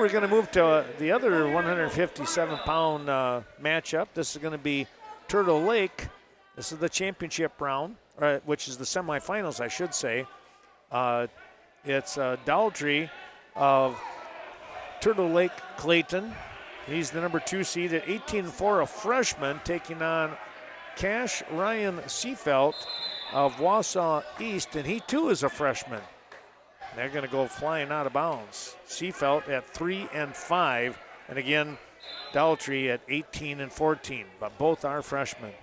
we're going to move to the other 157-pound matchup. This is going to be Turtle Lake. This is the championship round, which is the semifinals, I should say. It's Daltrey of Turtle Lake Clayton. He's the number 2 seed at 18-4, a freshman, taking on Cash Ryan Seafelt of Wausau East, and he too is a freshman. They're going to go flying out of bounds. Seafelt at 3-5, and again, Daltrey at 18-14, but both are freshmen.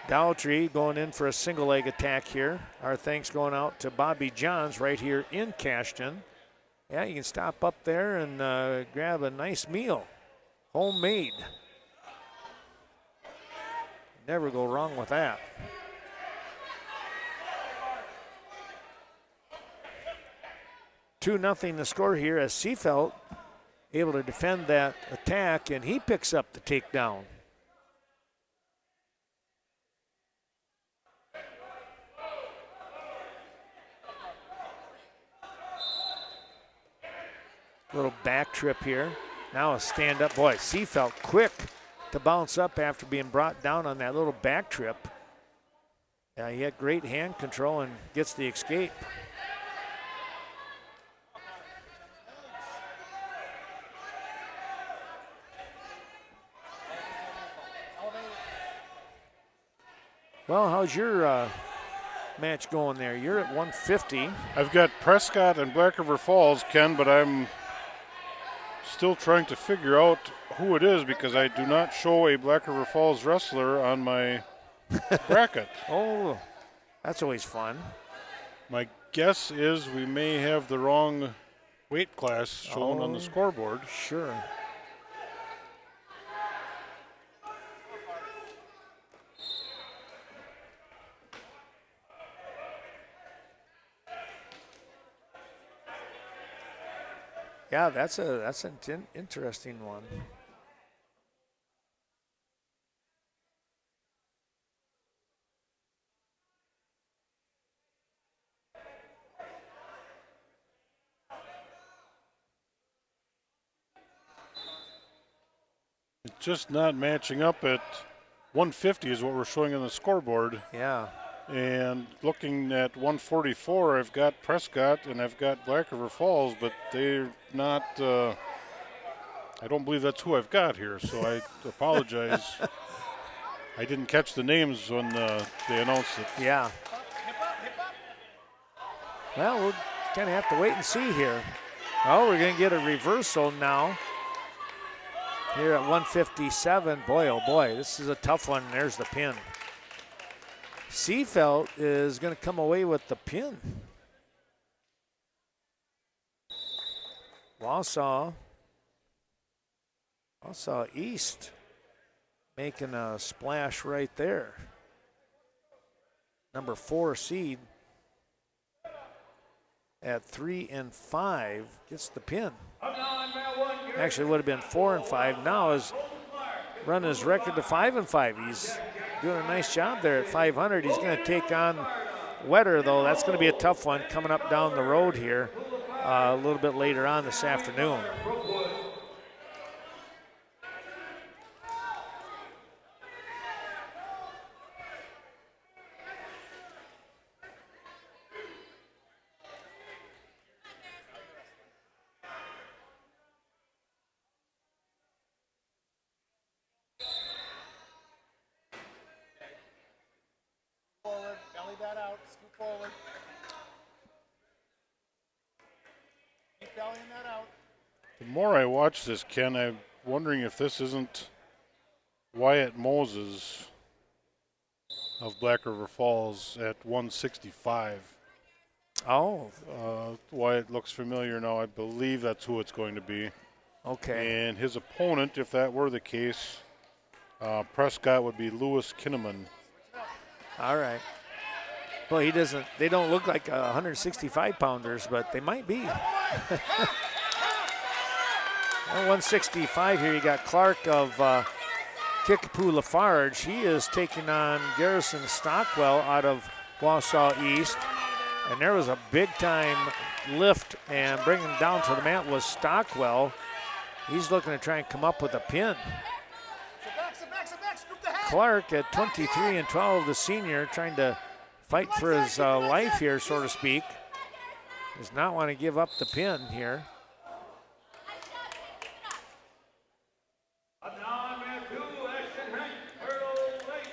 Daltrey going in for a single leg attack here. Our thanks going out to Bobby Johns right here in Cashton. Yeah, you can stop up there and grab a nice meal, homemade. Never go wrong with that. Two nothing the score here as Seafelt able to defend that attack, and he picks up the takedown. Little back trip here. Now a stand up. Boy, Seafelt quick to bounce up after being brought down on that little back trip. Yeah, he had great hand control and gets the escape. Well, how's your match going there? You're at 150. I've got Prescott and Black River Falls, Ken, but I'm still trying to figure out who it is because I do not show a Black River Falls wrestler on my bracket. Oh, that's always fun. My guess is we may have the wrong weight class shown on the scoreboard. Sure. Yeah, that's an interesting one. It's just not matching up at 150 is what we're showing on the scoreboard. Yeah. And looking at 144, I've got Prescott and I've got Black River Falls, but they're not, I don't believe that's who I've got here, so I apologize. I didn't catch the names when they announced it. Yeah. Well, we'll kind of have to wait and see here. Oh, we're going to get a reversal now. Here at 157, boy, oh boy, this is a tough one. There's the pin. Seafelt is going to come away with the pin. Wausau East making a splash right there. Number 4 seed at 3-5 gets the pin. Actually, would have been 4-5. Now is run his record to 5-5. He's doing a nice job there at 500. He's going to take on Wetter, though. That's going to be a tough one coming up down the road here a little bit later on this afternoon. The more I watch this, Ken, I'm wondering if this isn't Wyatt Moses of Black River Falls at 165. Oh. Wyatt looks familiar now. I believe that's who it's going to be. Okay. And his opponent, if that were the case, Prescott would be Lewis Kinnaman. All right. Well, they don't look like 165 pounders, but they might be. 165 here, you got Clark of Kickapoo Lafarge. He is taking on Garrison Stockwell out of Wausau East. And there was a big-time lift, and bringing him down to the mat was Stockwell. He's looking to try and come up with a pin. Clark at 23 and 12, the senior, trying to fight for his life here, so to speak. Does not want to give up the pin here.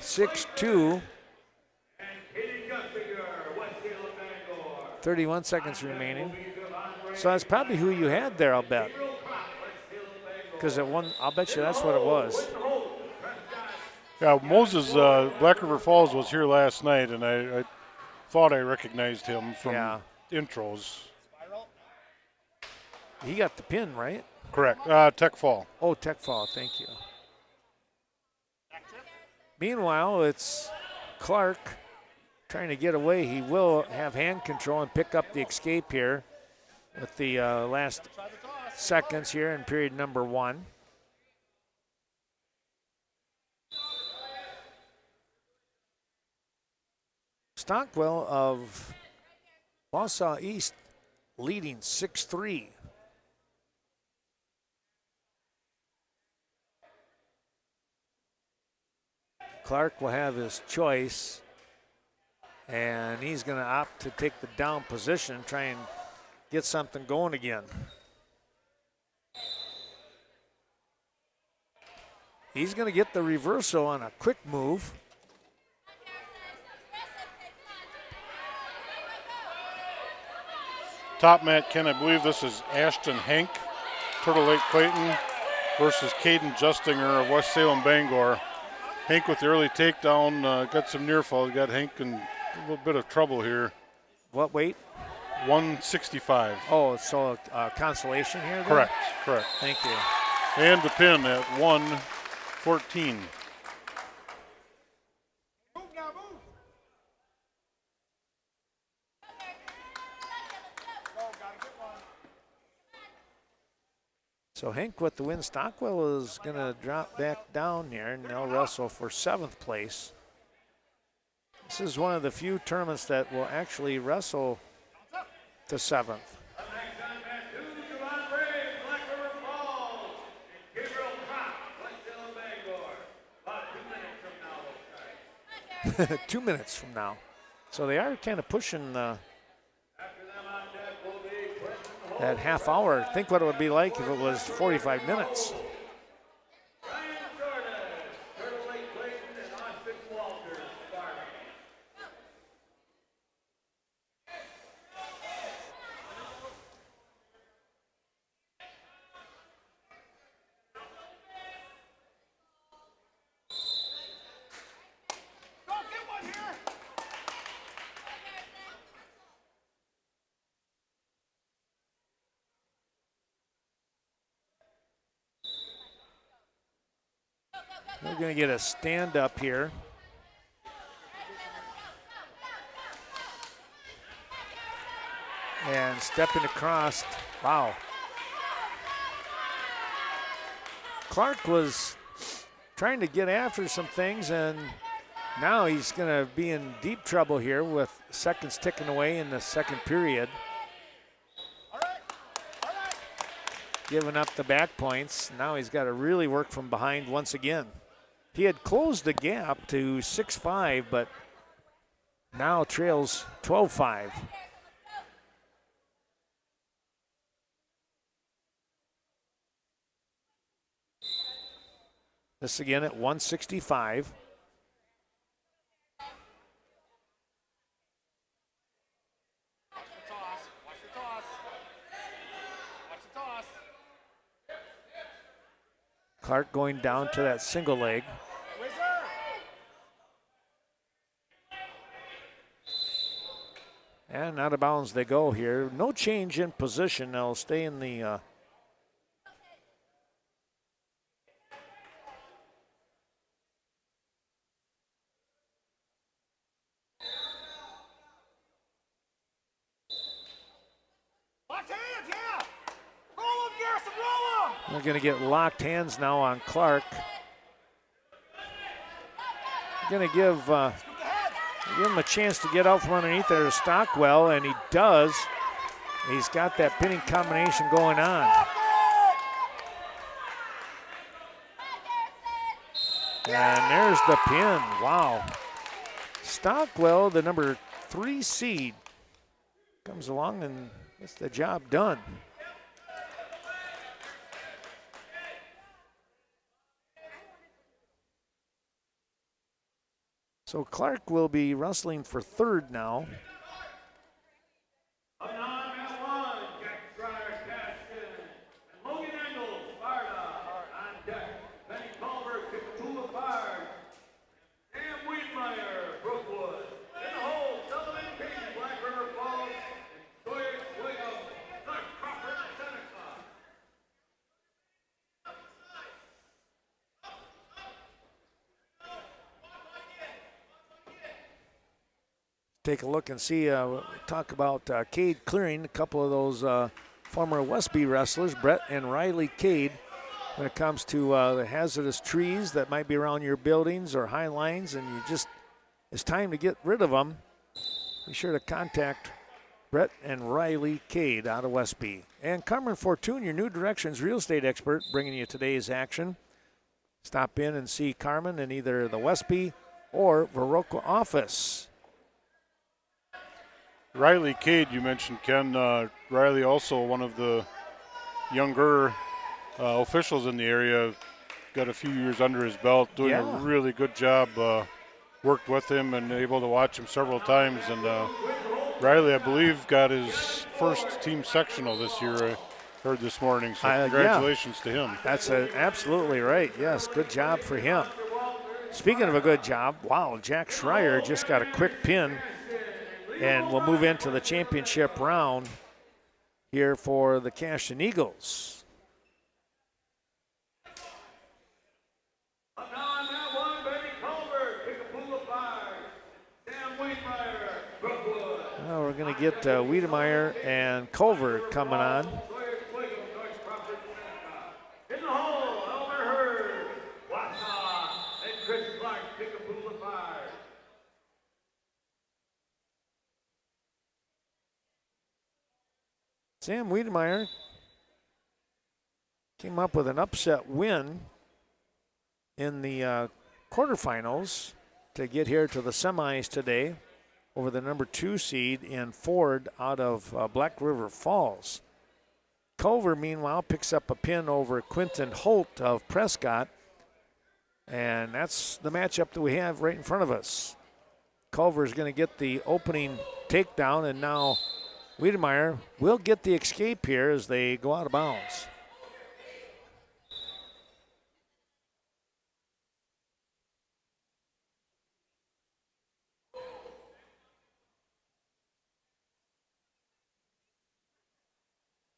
(6-2). 31 seconds remaining. So that's probably who you had there, I'll bet. Because I'll bet you that's what it was. Yeah, Moses, Black River Falls was here last night, and I thought I recognized him from intros. He got the pin, right? Correct. Tech Fall. Oh, Tech Fall, thank you. Meanwhile, it's Clark trying to get away. He will have hand control and pick up the escape here with the last seconds here in period number 1. Stockwell of Wausau East leading 6-3. Clark will have his choice, and he's going to opt to take the down position, try and get something going again. He's going to get the reversal on a quick move. Top mat, Ken, I believe this is Ashton Hank, Turtle Lake Clayton, versus Caden Justinger of West Salem Bangor. Hank with the early takedown, got some near fall, got Hank in a little bit of trouble here. What weight? 165. Oh, so consolation here then? Correct. Thank you. And the pin at 114. So Hank with the win. Stockwell is going to drop back down here, and they'll wrestle for 7th place. This is one of the few tournaments that will actually wrestle to 7th. 2 minutes from now. So they are kind of pushing that half hour. Think what it would be like if it was 45 minutes. We're going to get a stand up here. And stepping across, wow. Clark was trying to get after some things, and now he's going to be in deep trouble here with seconds ticking away in the second period. Giving up the back points. Now he's got to really work from behind once again. He had closed the gap to 6-5, but now trails 12-5. This again at 165. Clark going down to that single leg. And out of bounds they go here. No change in position. They'll stay in the They're going to get locked hands now on Clark. Going to give Give him a chance to get out from underneath there to Stockwell, and he does. He's got that pinning combination going on. And there's the pin. Wow. Stockwell, the number 3 seed, comes along and gets the job done. So Clark will be wrestling for third now. Take a look and see, talk about Cade clearing a couple of those former Westby wrestlers, Brett and Riley Cade, when it comes to the hazardous trees that might be around your buildings or high lines, and it's time to get rid of them. Be sure to contact Brett and Riley Cade out of Westby. And Carmen Fortune, your New Directions real estate expert, bringing you today's action. Stop in and see Carmen in either the Westby or Viroqua office. Riley Cade, you mentioned, Ken. Riley also one of the younger officials in the area. Got a few years under his belt, doing a really good job. Worked with him and able to watch him several times. And Riley, I believe, got his first team sectional this year, I heard this morning. So congratulations to him. That's absolutely right. Yes, good job for him. Speaking of a good job, wow, Jack Schreier just got a quick pin. And we'll move into the championship round here for the Cashton Eagles. Well, we're going to get Wiedemeyer and Culver coming on. Sam Wiedemeyer came up with an upset win in the quarterfinals to get here to the semis today over the number 2 seed in Ford out of Black River Falls. Culver, meanwhile, picks up a pin over Quinton Holt of Prescott, and that's the matchup that we have right in front of us. Culver is going to get the opening takedown, and now Wiedemeyer will get the escape here as they go out of bounds.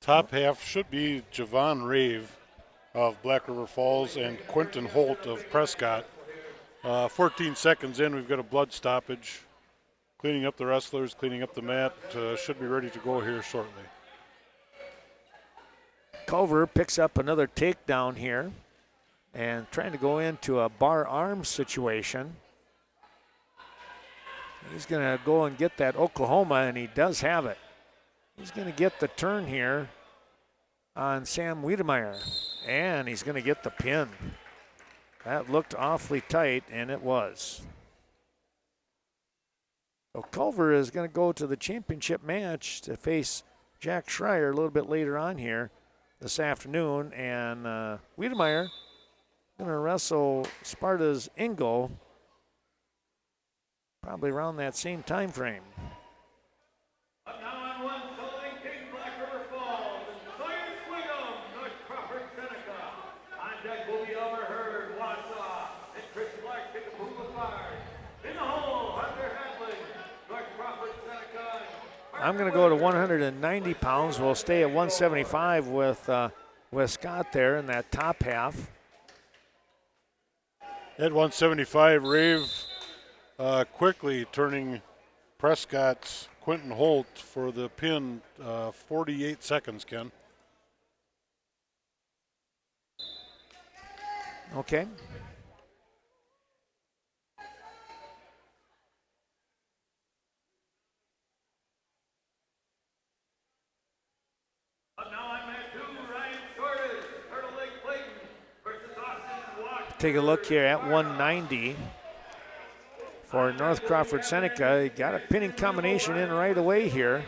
Top half should be Javon Rave of Black River Falls and Quinton Holt of Prescott. 14 seconds in, we've got a blood stoppage. Cleaning up the wrestlers, cleaning up the mat. Should be ready to go here shortly. Culver picks up another takedown here and trying to go into a bar arm situation. He's going to go and get that Oklahoma, and he does have it. He's going to get the turn here on Sam Wiedemeyer, and he's going to get the pin. That looked awfully tight, and it was. So Culver is going to go to the championship match to face Jack Schreier a little bit later on here this afternoon. And Wiedemeyer going to wrestle Sparta's Ingo probably around that same time frame. I'm going to go to 190 pounds. We'll stay at 175 with Scott there in that top half. At 175, Rave quickly turning Prescott's Quinton Holt for the pin. 48 seconds, Ken. Okay. take a look here at 190 for North Crawford Seneca. He got a pinning combination in right away here.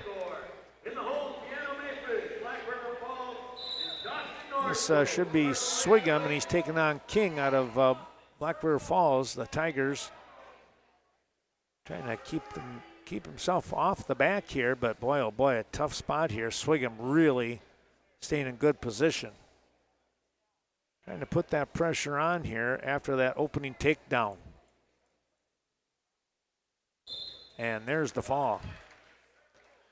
This should be Swigum, and he's taking on King out of Black River Falls. The Tigers trying to keep himself off the back here, but boy, oh boy, a tough spot here. Swigum really staying in good position. Trying to put that pressure on here after that opening takedown. And there's the fall.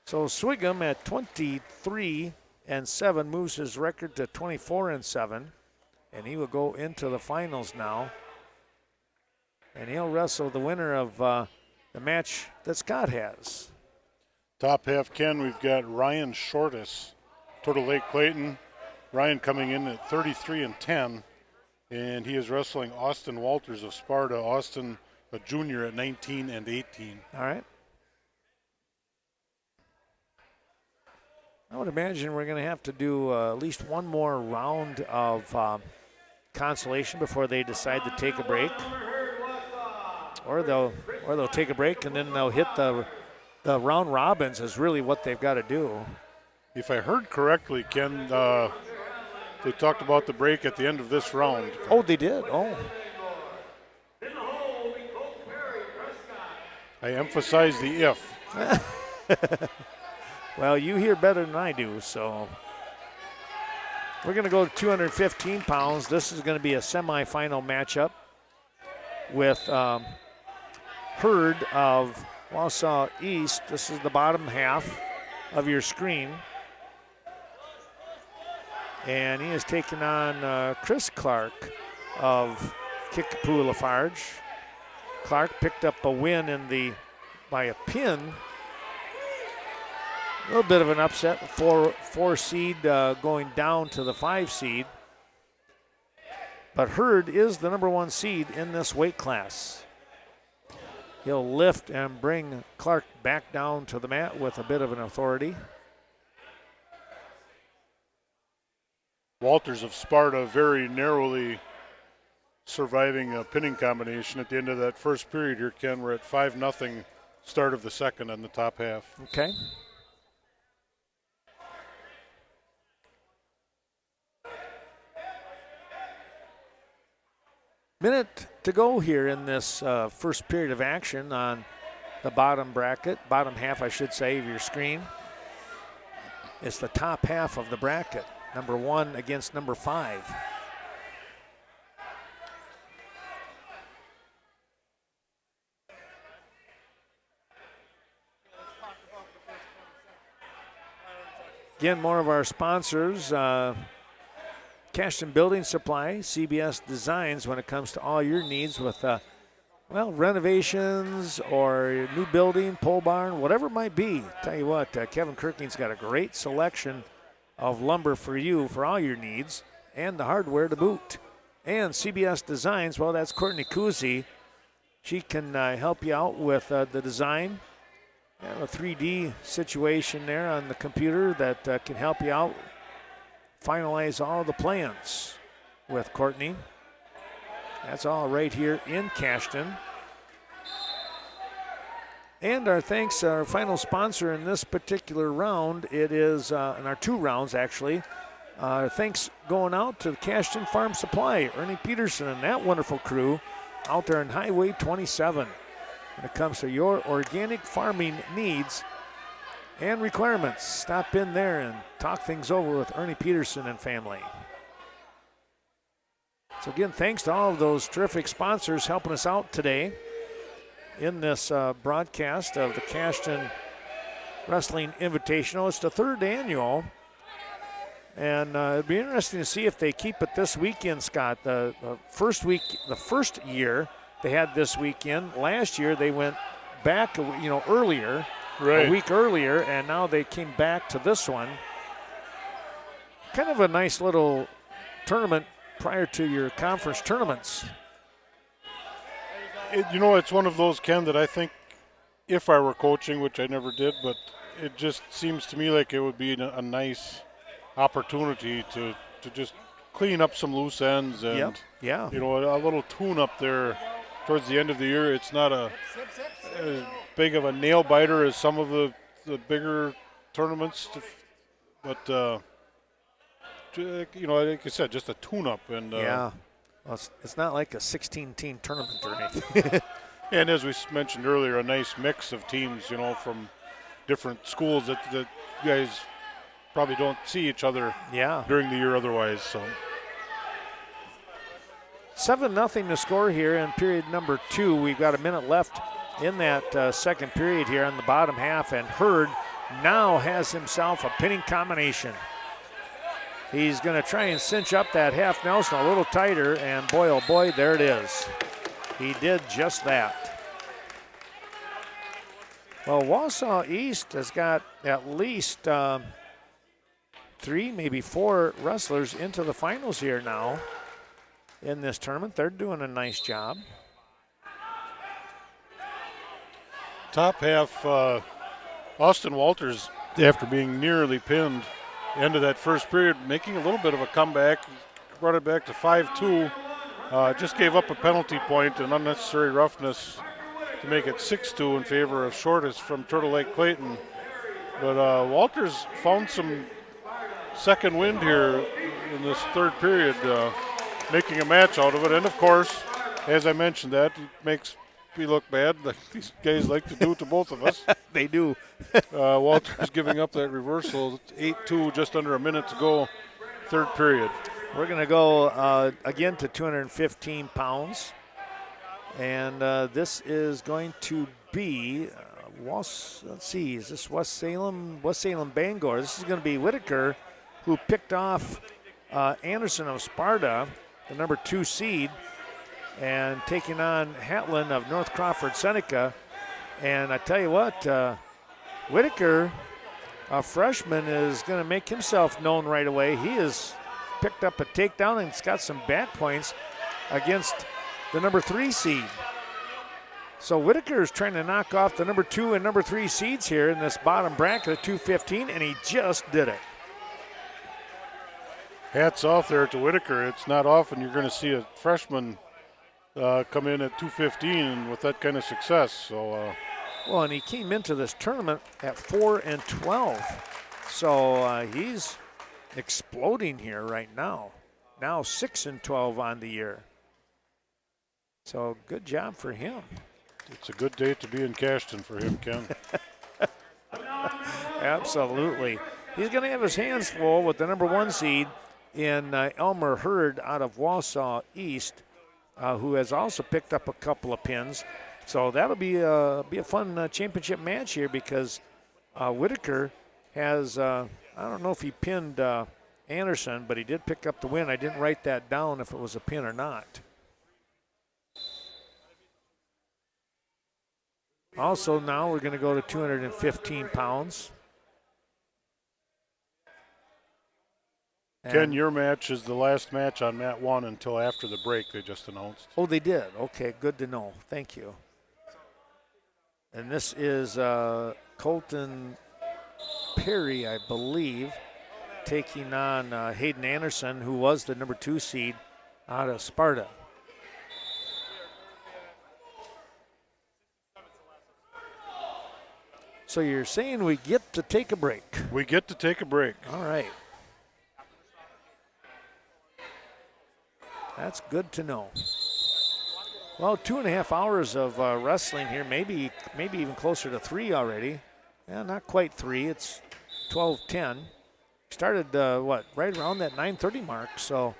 So Swigum at 23-7 moves his record to 24-7, and he will go into the finals now. And he'll wrestle the winner of the match that Scott has. Top half, Ken, we've got Ryan Shortis, Turtle Lake Clayton. Ryan coming in at 33-10, and he is wrestling Austin Walters of Sparta. Austin, a junior, at 19-18. All right. I would imagine we're going to have to do at least one more round of consolation before they decide to take a break. Or they'll take a break and then they'll hit the round robins is really what they've got to do. If I heard correctly, Ken, they talked about the break at the end of this round. Oh, they did? Oh. I emphasize the if. Well, you hear better than I do, so. We're going to go to 215 pounds. This is going to be a semifinal matchup with Hurd of Wausau East. This is the bottom half of your screen. And he is taking on Chris Clark of Kickapoo Lafarge. Clark picked up a win by a pin. A little bit of an upset, four seed going down to the 5 seed. But Hurd is the number 1 seed in this weight class. He'll lift and bring Clark back down to the mat with a bit of an authority. Walters of Sparta very narrowly surviving a pinning combination at the end of that first period here, Ken. We're at 5-0 start of the second on the top half. Okay. Minute to go here in this first period of action on the bottom bracket, bottom half, I should say, of your screen. It's the top half of the bracket, number 1 against number 5. Again, more of our sponsors. Cashton Building Supply, CBS Designs, when it comes to all your needs with, renovations or new building, pole barn, whatever it might be. Tell you what, Kevin Kirkling's got a great selection of lumber for you for all your needs and the hardware to boot. And CBS Designs, well, that's Courtney Cousy. She can help you out with the design. You have a 3D situation there on the computer that can help you out. Finalize all the plans with Courtney. That's all right here in Cashton. And our thanks, our final sponsor in this particular round, it is, in our 2 rounds actually, thanks going out to the Cashton Farm Supply, Ernie Peterson and that wonderful crew out there on Highway 27. When it comes to your organic farming needs and requirements, stop in there and talk things over with Ernie Peterson and family. So again, thanks to all of those terrific sponsors helping us out today in this broadcast of the Cashton Wrestling Invitational. It's the 3rd annual, and it'd be interesting to see if they keep it this weekend, Scott. The first year they had this weekend. Last year they went back, earlier. Right. A week earlier, and now they came back to this one. Kind of a nice little tournament prior to your conference tournaments. It's one of those, Ken, that I think if I were coaching, which I never did, but it just seems to me like it would be a nice opportunity to just clean up some loose ends and Yep. Yeah. you know, a little tune-up there towards the end of the year. It's not as big of a nail biter as some of the bigger tournaments, but you know, like I said, just a tune-up. And Yeah. Well, it's not like a 16-team tournament or anything. and as we mentioned earlier, a nice mix of teams, you know, from different schools that you guys probably don't see each other Yeah. during the year otherwise. So 7-0 to score here in period number 2. We've got a minute left in that second period here in the bottom half, and Hurd now has himself a pinning combination. He's going to try and cinch up that half Nelson a little tighter, and boy, oh boy, there it is. He did just that. Well, Wausau East has got at least 3, maybe 4 wrestlers into the finals here now in this tournament. They're doing a nice job. top half, Austin Walters, after being nearly pinned end of that first period, making a little bit of a comeback, brought it back to 5-2. Just gave up a penalty point and unnecessary roughness to make it 6-2 in favor of Shortest from Turtle Lake Clayton. But Walters found some second wind here in this third period, making a match out of it. And of course, as I mentioned, that it makes me look bad, like these guys like to do to both of us. They do. Walters giving up that reversal. 8-2, just under a minute to go, third period. We're going to go again to 215 pounds. And this is going to be, let's see, is this West Salem Bangor? This is going to be Whitaker, who picked off Anderson of Sparta, the number 2 seed, and taking on Hatlin of North Crawford Seneca. And I tell you what, Whitaker, a freshman, is going to make himself known right away. He has picked up a takedown and it's got some back points against the number 3 seed. So Whitaker is trying to knock off the number 2 and number 3 seeds here in this bottom bracket at 215, and he just did it. Hats off there to Whitaker. It's not often you're going to see a freshman come in at 215 with that kind of success. So, well, and he came into this tournament at 4-12, so he's exploding here right now. Now 6-12 on the year. So good job for him. It's a good day to be in Cashton for him, Ken. Absolutely. He's going to have his hands full with the number 1 seed in Elmer Hurd out of Wausau East, who has also picked up a couple of pins. So that'll be a fun championship match here, because Whitaker has, I don't know if he pinned Anderson, but he did pick up the win. I didn't write that down if it was a pin or not. Also, now we're going to go to 215 pounds. Ken, your match is the last match on Mat 1 until after the break, they just announced. Oh, they did. Okay, good to know. Thank you. And this is Colton Perry, I believe, taking on Hayden Anderson, who was the number 2 seed out of Sparta. So you're saying we get to take a break? We get to take a break. All right. That's good to know. Well, 2.5 hours of wrestling here, maybe even closer to 3 already. Yeah, not quite 3. It's 12:10. Started right around that 9:30 mark. So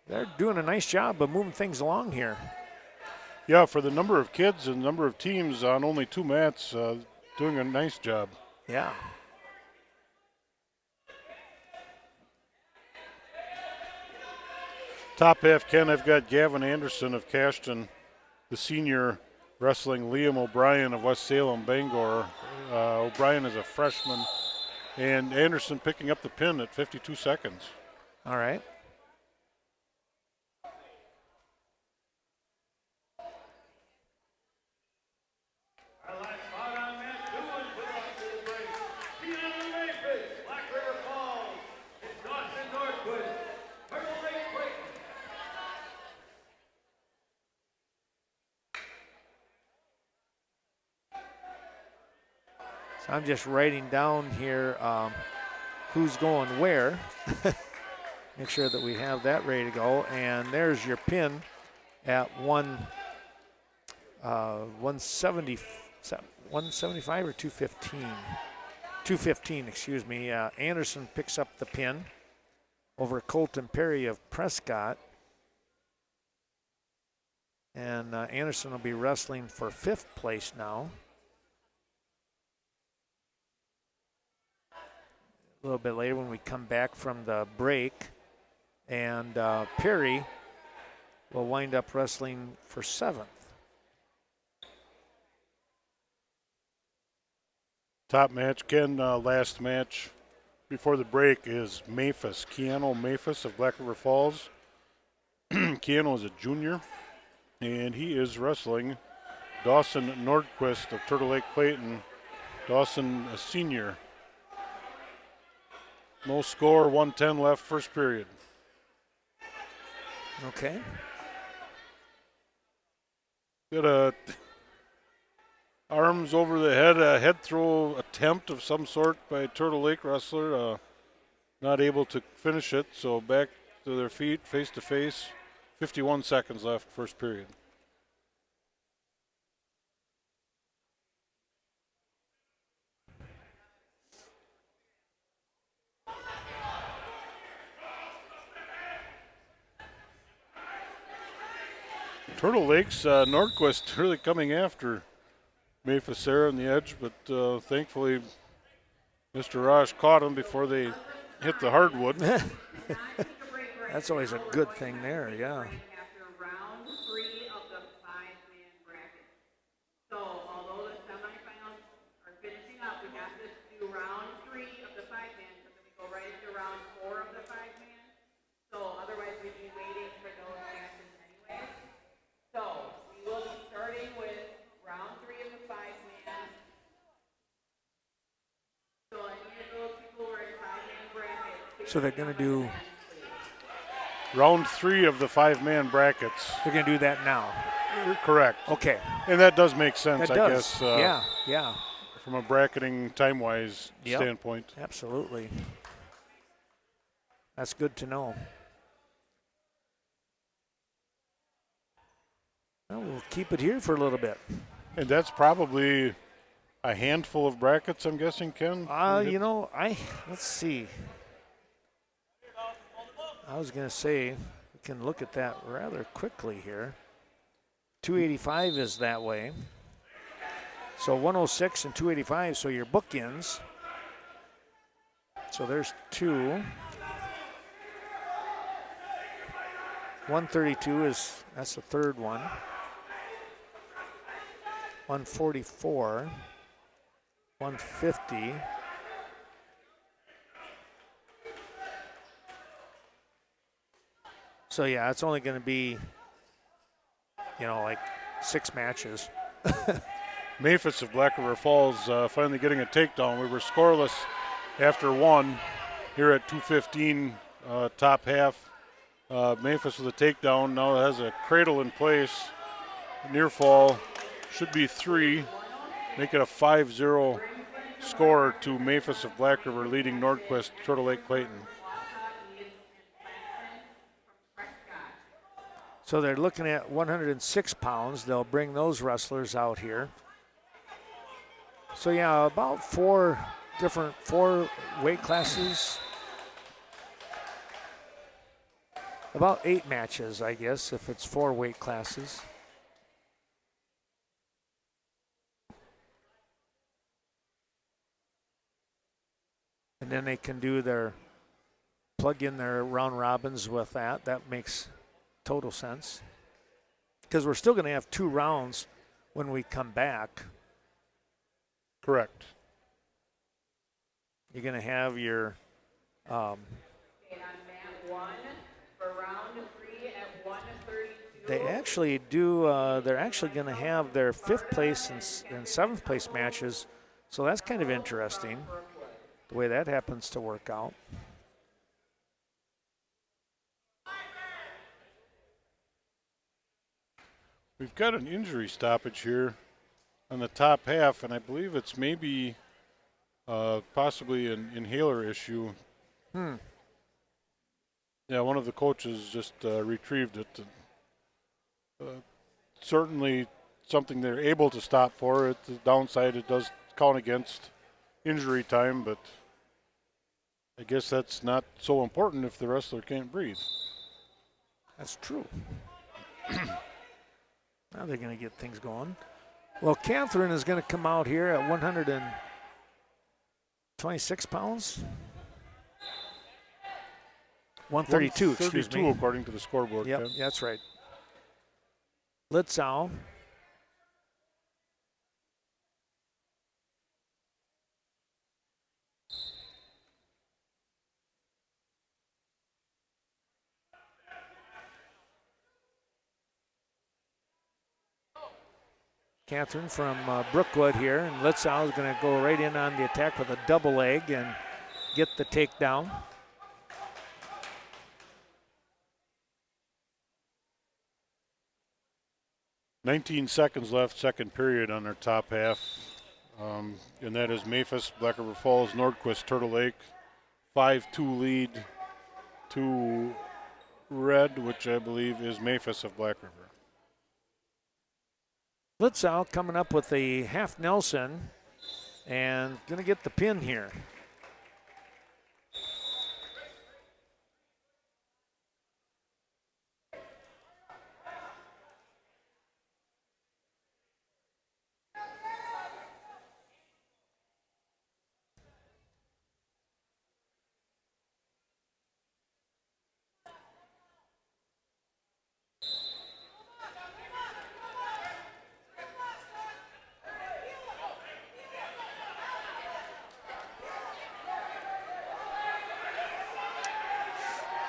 they're doing a nice job of moving things along here. Yeah, for the number of kids and number of teams on only 2 mats, doing a nice job. Yeah. Top half, Ken, I've got Gavin Anderson of Cashton, the senior, wrestling Liam O'Brien of West Salem Bangor. O'Brien is a freshman, and Anderson picking up the pin at 52 seconds. All right. So I'm just writing down here who's going where. Make sure that we have that ready to go. And there's your pin at 170, 175 or 215? 215, excuse me. Anderson picks up the pin over Colton Perry of Prescott. And Anderson will be wrestling for 5th place now. A little bit later when we come back from the break. And Perry will wind up wrestling for 7th. Top match, Ken, last match before the break is Maphis, Keanu Maphis of Black River Falls. Keanu is a junior, and he is wrestling Dawson Nordquist of Turtle Lake Clayton. Dawson, a senior. No score, 1:10 left, first period. Okay. Got a arms over the head, a head throw attempt of some sort by Turtle Lake wrestler. Not able to finish it, so back to their feet, face to face. 51 seconds left, first period. Turtle Lakes, Nordquist really coming after Maphis there on the edge, but thankfully Mr. Raj caught him before they hit the hardwood. That's always a good thing there, yeah. After round 3 of the 5-man bracket. So although the semifinals are finishing up, we have to do round 3 of the 5-man, so then we go right into round 4 of the 5-man. So otherwise we'd be waiting for those matches anyway. So we will be starting with round 3 of the 5-man. So any of those people who are in 5-man brackets. So they're going to do. Round 3 of the 5-man brackets. They're going to do that now. Correct. Okay. And that does make sense, That does. guess. Yeah. From a bracketing time-wise standpoint. Absolutely. That's good to know. Well, we'll keep it here for a little bit. And that's probably a handful of brackets, I'm guessing, Ken? Let's see. I was going to say, we can look at that rather quickly here. 285 is that way. So 106 and 285, so your bookends. So there's 2. 132 that's the third one. 144. 150. So yeah, it's only going to be, like 6 matches. Maphis of Black River Falls finally getting a takedown. We were scoreless after 1 here at 2:15 top half. Maphis with a takedown. Now it has a cradle in place. Near fall should be 3. Make it a 5-0 score to Maphis of Black River, leading Nordquist, Turtle Lake Clayton. So they're looking at 106 pounds. They'll bring those wrestlers out here. So yeah, about 4 weight classes. About 8 matches, I guess, if it's 4 weight classes. And then they can plug in their round robins with that. That makes total sense. Because we're still going to have 2 rounds when we come back. Correct. You're going to have your. And on mat 1 for round 3 at 132. They actually do. They're actually going to have their 5th place and 7th place matches. So that's kind of interesting, the way that happens to work out. We've got an injury stoppage here on the top half, and I believe it's maybe possibly an inhaler issue. Yeah, one of the coaches just retrieved it. Certainly something they're able to stop for. At the downside, it does count against injury time, but I guess that's not so important if the wrestler can't breathe. That's true. Now they're going to get things going. Well, Catherine is going to come out here at 126 pounds. 132, excuse me. According to the scoreboard. Yep, that's right. Litzau. Catherine from Brookwood here, and Litzau is going to go right in on the attack with a double leg and get the takedown. "19 seconds left, second period on our top half. And that is Memphis, Black River Falls, Nordquist, Turtle Lake. 5-2 lead to Red, which I believe is Memphis of Black River. Litzau coming up with a half Nelson and going to get the pin here.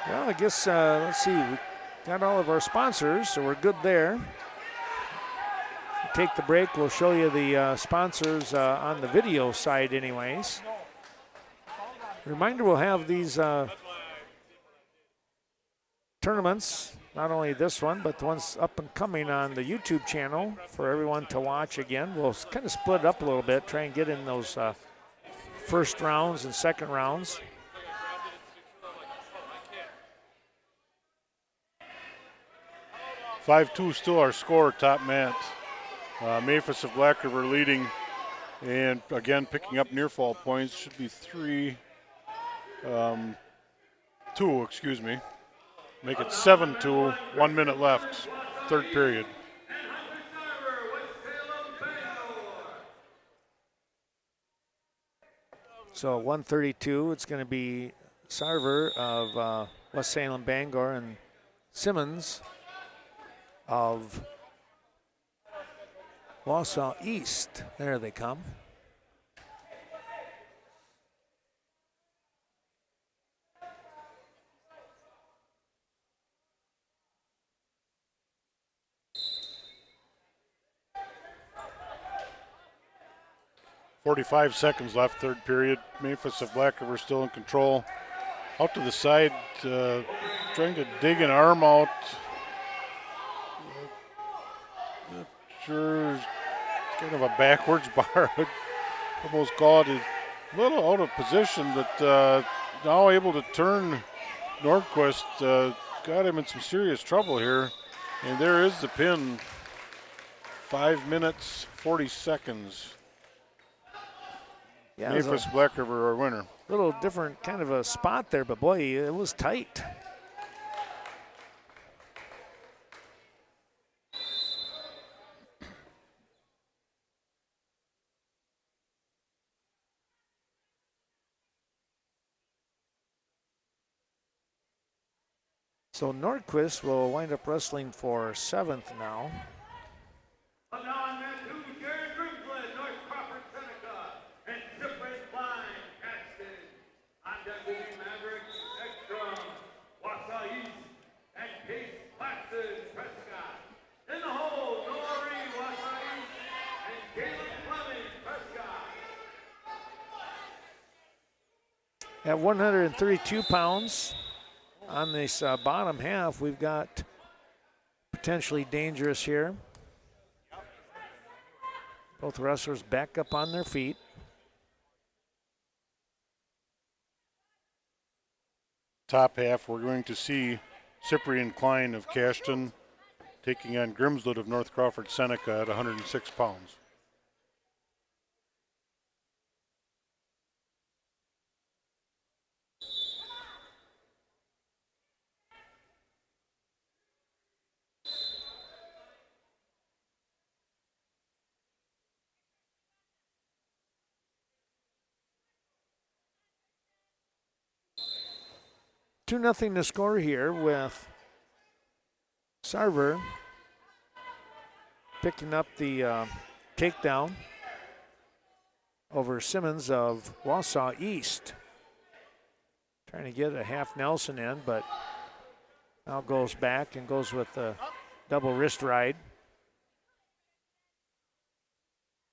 Well, I guess, let's see, we got all of our sponsors, so we're good there. Take the break, we'll show you the sponsors on the video side anyways. Reminder, we'll have these tournaments, not only this one, but the ones up and coming on the YouTube channel for everyone to watch again. We'll kind of split it up a little bit, try and get in those first rounds and second rounds. "5-2 still our score, top mat. Memphis of Black River leading, and again picking up near fall points. Should be 2, excuse me. Make it 7-2, 1 minute left, third period. So 132, it's going to be Sarver of West Salem Bangor and Simmons of Wausau East. There they come. "45 seconds left, third period. Memphis of Black River still in control. Out to the side, trying to dig an arm out. Not sure, kind of a backwards bar. Almost called it a little out of position, but now able to turn Nordquist. Got him in some serious trouble here. And there is the pin. 5 minutes, 40 seconds. Yeah, Memphis Black River, our winner. little different kind of a spot there, but boy, it was tight. So Nordquist will wind up wrestling for seventh now. But now on mat 2, Jared Grimsled, North Crawford, Seneca, and Zipred Klein, Cashton. On deck will be Maverick Ekstrom, Wausau East, and Case Plaxton, Prescott. In the hole, Noah Reed, Wausau East, and Caleb Fleming, Prescott. At 132 pounds, on this bottom half, we've got potentially dangerous here. Both wrestlers back up on their feet. top half, we're going to see Cyprian Klein of Cashton taking on Grimswood of North Crawford Seneca at 106 pounds. Two nothing to score here with Sarver picking up the takedown over Simmons of Wausau East. Trying to get a half Nelson in, but now goes back and goes with the double wrist ride.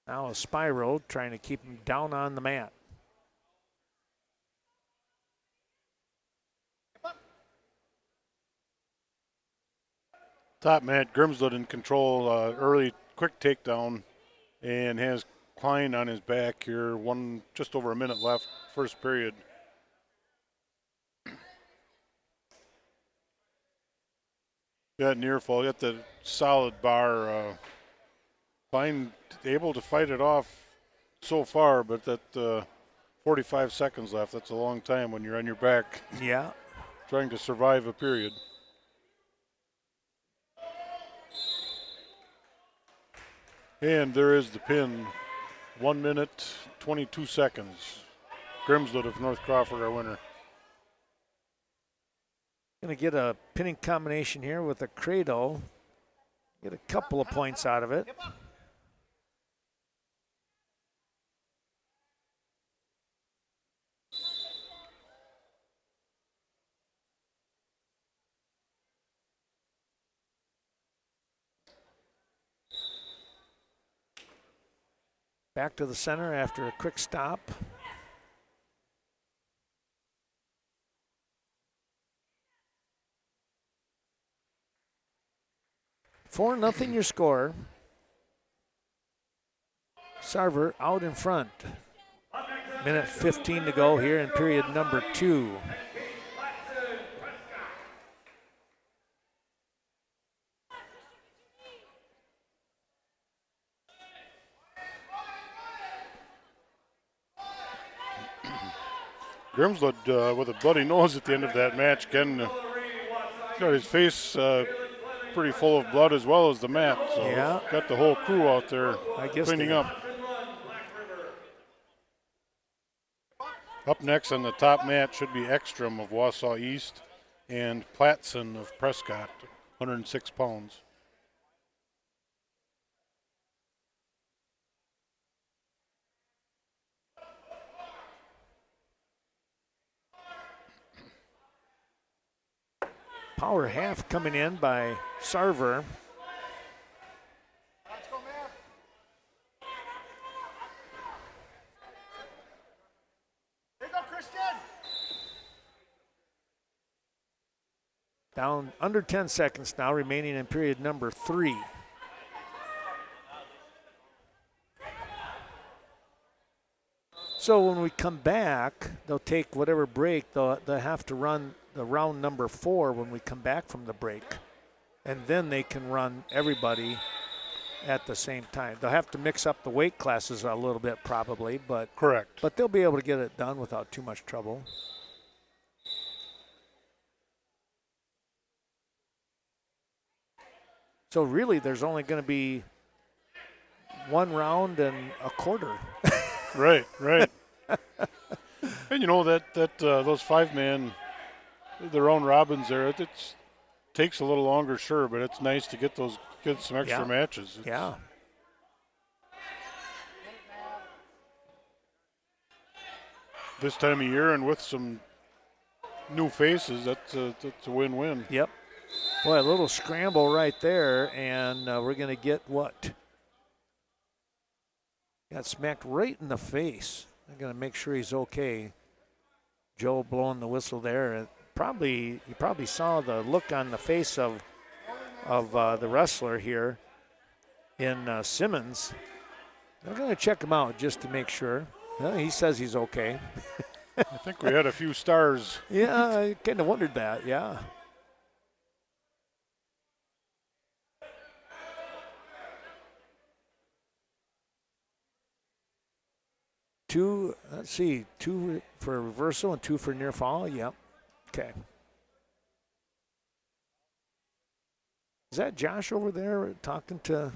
Now a spiral, trying to keep him down on the mat. Top mat, Grimswood in control, early quick takedown, and has Klein on his back here. Just over a minute left, first period. Got near fall, got the solid bar. Klein able to fight it off so far, but that 45 seconds left, that's a long time when you're on your back. Yeah. Trying to survive a period. And there is the pin. 1 minute, 22 seconds. Grimswood of North Crawford, our winner. Going to get a pinning combination here with a cradle. Get a couple of points out of it. Back to the center after a quick stop. Four nothing your score. Sarver out in front. Minute 15 to go here in period number 2. Grimswood with a bloody nose at the end of that match. Ken got his face pretty full of blood as well as the mat. So yeah, got the whole crew out there cleaning up. Up next on the top mat should be Ekstrom of Wausau East and Platson of Prescott, 106 pounds. Power half coming in by Sarver. Down under 10 seconds now, remaining in period number 3. So when we come back, they'll take whatever break. They'll have to run the round number 4 when we come back from the break. And then they can run everybody at the same time. They'll have to mix up the weight classes a little bit probably, but correct. But they'll be able to get it done without too much trouble. So really there's only going to be one round and a quarter. Right. And you know that those 5-man, the round robins there, it takes a little longer, sure, but it's nice to get some extra matches. Yeah. This time of year and with some new faces, that's a win-win. Yep. Boy, a little scramble right there, and we're going to get what? Got smacked right in the face. I'm going to make sure he's okay. Joe blowing the whistle there. You probably saw the look on the face of the wrestler here in Simmons. I'm going to check him out just to make sure. Well, he says he's okay. I think we had a few stars. Yeah, I kind of wondered that, yeah. Two, let's see, two for reversal and two for near fall. Yep. Okay. Is that Josh over there talking to?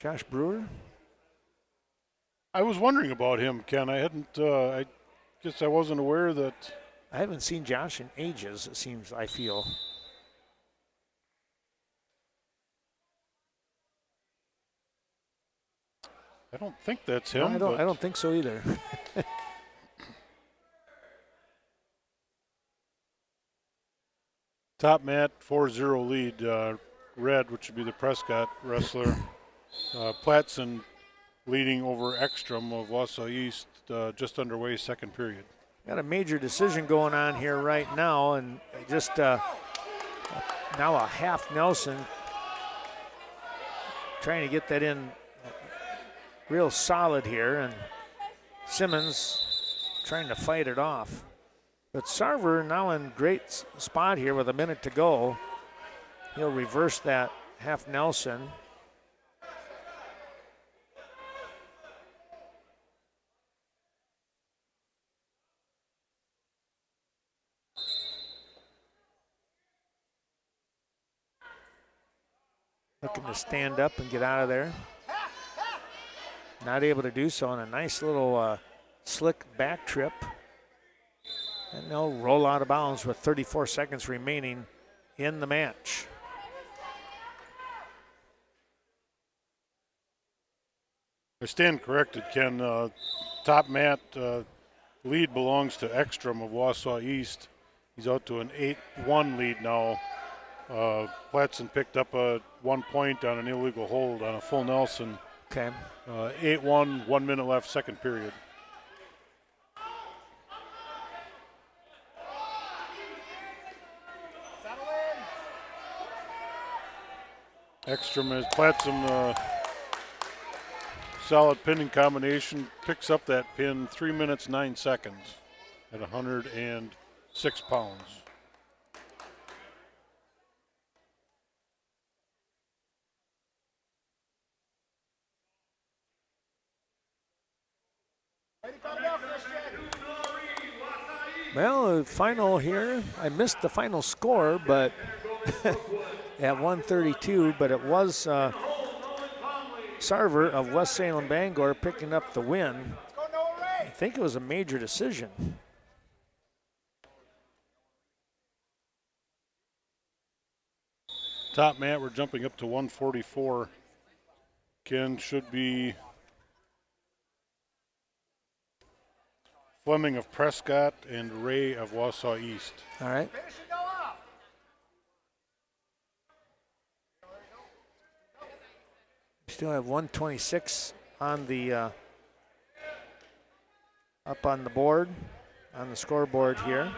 Josh Brewer? I was wondering about him, Ken. I hadn't, I guess I wasn't aware that. I haven't seen Josh in ages, it seems, I feel. I don't think that's him. No, I don't think so either. Top mat, 4-0 lead. Red, which would be the Prescott wrestler. Platson leading over Ekstrom of Wausau East, just underway, second period. Got a major decision going on here right now, and just now a half Nelson trying to get that in real solid here, and Simmons trying to fight it off. But Sarver now in great spot here with a minute to go. He'll reverse that half Nelson. Looking to stand up and get out of there. Not able to do so, on a nice little slick back trip. And they'll roll out of bounds with 34 seconds remaining in the match. I stand corrected, Ken. Top mat lead belongs to Ekstrom of Wausau East. He's out to an 8-1 lead now. Platson picked up a 1 point on an illegal hold on a full Nelson. Okay. 8-1, 1 minute left, second period. Ekstrom as Platson, solid pinning combination, picks up that pin 3 minutes 9 seconds at 106 pounds. Well, final here. I missed the final score, but at 132, but it was Sarver of West Salem Bangor picking up the win. I think it was a major decision. Top mat, we're jumping up to 144. Ken should be Fleming of Prescott and Ray of Wausau East. All right. Still have 126 on the up on the board, on the scoreboard here.